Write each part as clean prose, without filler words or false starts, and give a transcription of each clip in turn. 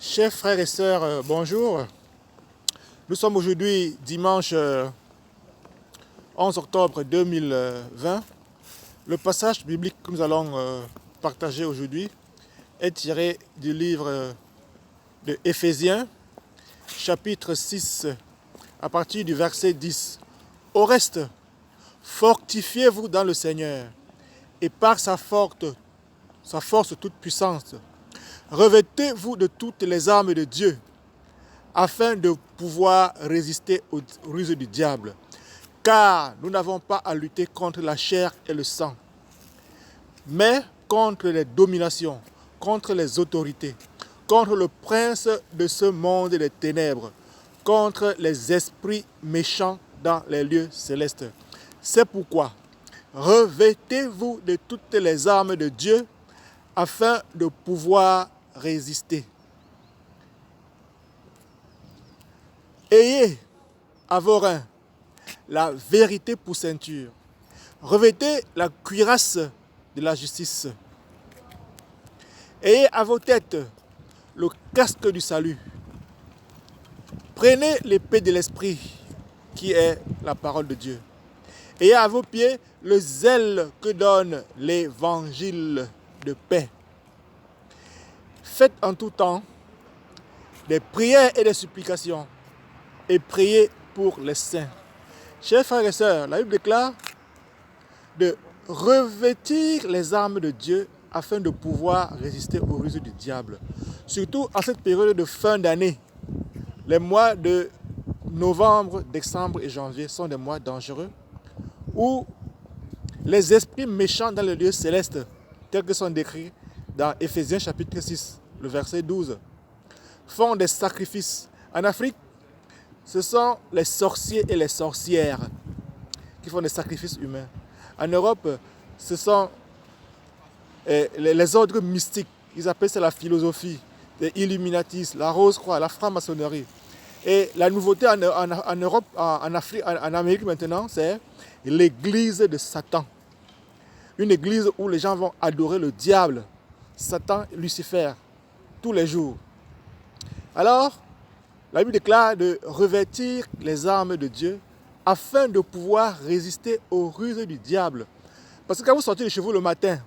Chers frères et sœurs, bonjour. Nous sommes aujourd'hui dimanche 11 octobre 2020. Le passage biblique que nous allons partager aujourd'hui est tiré du livre de Éphésiens, chapitre 6, à partir du verset 10. Au reste, fortifiez-vous dans le Seigneur et par sa force toute puissante, revêtez-vous de toutes les armes de Dieu afin de pouvoir résister aux ruses du diable. Car nous n'avons pas à lutter contre la chair et le sang, mais contre les dominations, contre les autorités, contre le prince de ce monde des ténèbres, contre les esprits méchants dans les lieux célestes. C'est pourquoi revêtez-vous de toutes les armes de Dieu afin de pouvoir résister. Ayez à vos reins la vérité pour ceinture. Revêtez la cuirasse de la justice. Ayez à vos têtes le casque du salut. Prenez l'épée de l'esprit qui est la parole de Dieu. Ayez à vos pieds le zèle que donne l'évangile de paix. Faites en tout temps des prières et des supplications et priez pour les saints. Chers frères et sœurs, la Bible déclare de revêtir les armes de Dieu afin de pouvoir résister aux ruses du diable. Surtout en cette période de fin d'année. Les mois de novembre, décembre et janvier sont des mois dangereux où les esprits méchants dans les lieux célestes, tels que sont décrits dans Éphésiens chapitre 6, le verset 12, font des sacrifices. En Afrique, ce sont les sorciers et les sorcières qui font des sacrifices humains. En Europe, ce sont les ordres mystiques. Ils appellent ça la philosophie, les Illuminatis, la Rose-Croix, la franc-maçonnerie. Et la nouveauté en Europe, en Afrique, en Amérique maintenant, c'est l'église de Satan. Une église où les gens vont adorer le diable, Satan, Lucifer, tous les jours. Alors, la Bible déclare de revêtir les armes de Dieu afin de pouvoir résister aux ruses du diable. Parce que quand vous sortez de chez vous le matin,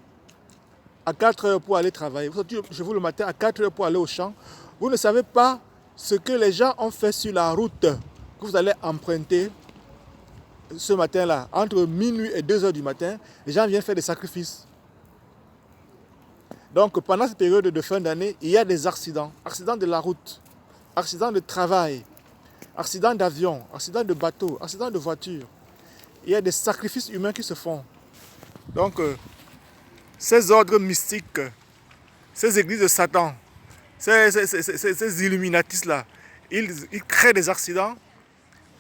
à 4 heures pour aller travailler, vous sortez de chez vous le matin à 4 heures pour aller au champ, vous ne savez pas ce que les gens ont fait sur la route que vous allez emprunter ce matin-là. Entre minuit et 2 heures du matin, les gens viennent faire des sacrifices. Donc pendant cette période de fin d'année, il y a des accidents. Accidents de la route, accidents de travail, accidents d'avion, accidents de bateau, accidents de voiture. Il y a des sacrifices humains qui se font. Donc ces ordres mystiques, ces églises de Satan, ces Illuminatis-là, ils créent des accidents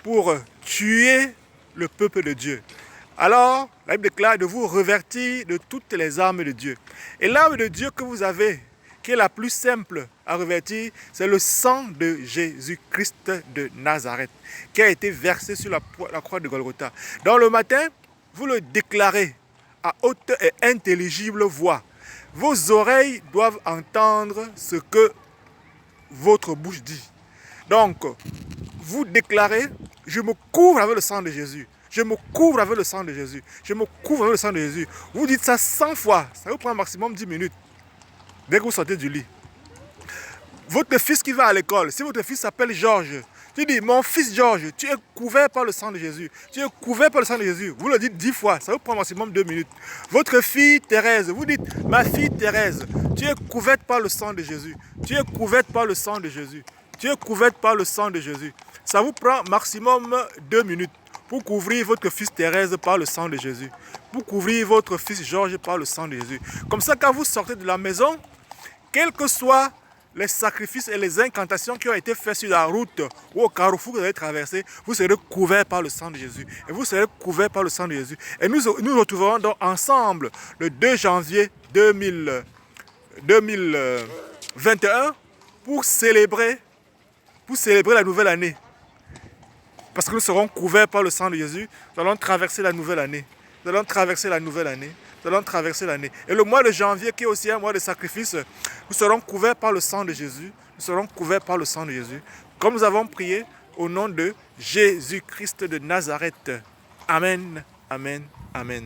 pour tuer le peuple de Dieu. Alors, la Bible déclare de vous revêtir de toutes les armes de Dieu. Et l'arme de Dieu que vous avez, qui est la plus simple à revêtir, c'est le sang de Jésus-Christ de Nazareth, qui a été versé sur la croix de Golgotha. Donc le matin, vous le déclarez à haute et intelligible voix. Vos oreilles doivent entendre ce que votre bouche dit. Donc, vous déclarez, je me couvre avec le sang de Jésus. Je me couvre avec le sang de Jésus. Je me couvre avec le sang de Jésus. Vous dites ça 100 fois. Ça vous prend maximum 10 minutes. Dès que vous sortez du lit. Votre fils qui va à l'école, si votre fils s'appelle Georges, tu dis, mon fils Georges, tu es couvert par le sang de Jésus. Tu es couvert par le sang de Jésus. Vous le dites 10 fois. Ça vous prend maximum 2 minutes. Votre fille Thérèse, vous dites, ma fille Thérèse, tu es couverte par le sang de Jésus. Tu es couverte par le sang de Jésus. Tu es couverte par le sang de Jésus. Ça vous prend maximum 2 minutes pour couvrir votre fils Thérèse par le sang de Jésus. Pour couvrir votre fils Georges par le sang de Jésus. Comme ça, quand vous sortez de la maison, quels que soient les sacrifices et les incantations qui ont été faits sur la route ou au carrefour que vous avez traversé, vous serez couverts par le sang de Jésus. Et vous serez couverts par le sang de Jésus. Et nous nous retrouverons donc ensemble le 2 janvier 2021 pour célébrer la nouvelle année. Parce que nous serons couverts par le sang de Jésus, nous allons traverser la nouvelle année. Nous allons traverser la nouvelle année. Nous allons traverser l'année. Et le mois de janvier, qui est aussi un mois de sacrifice, nous serons couverts par le sang de Jésus. nous serons couverts par le sang de Jésus. Comme nous avons prié au nom de Jésus-Christ de Nazareth. Amen, amen, amen.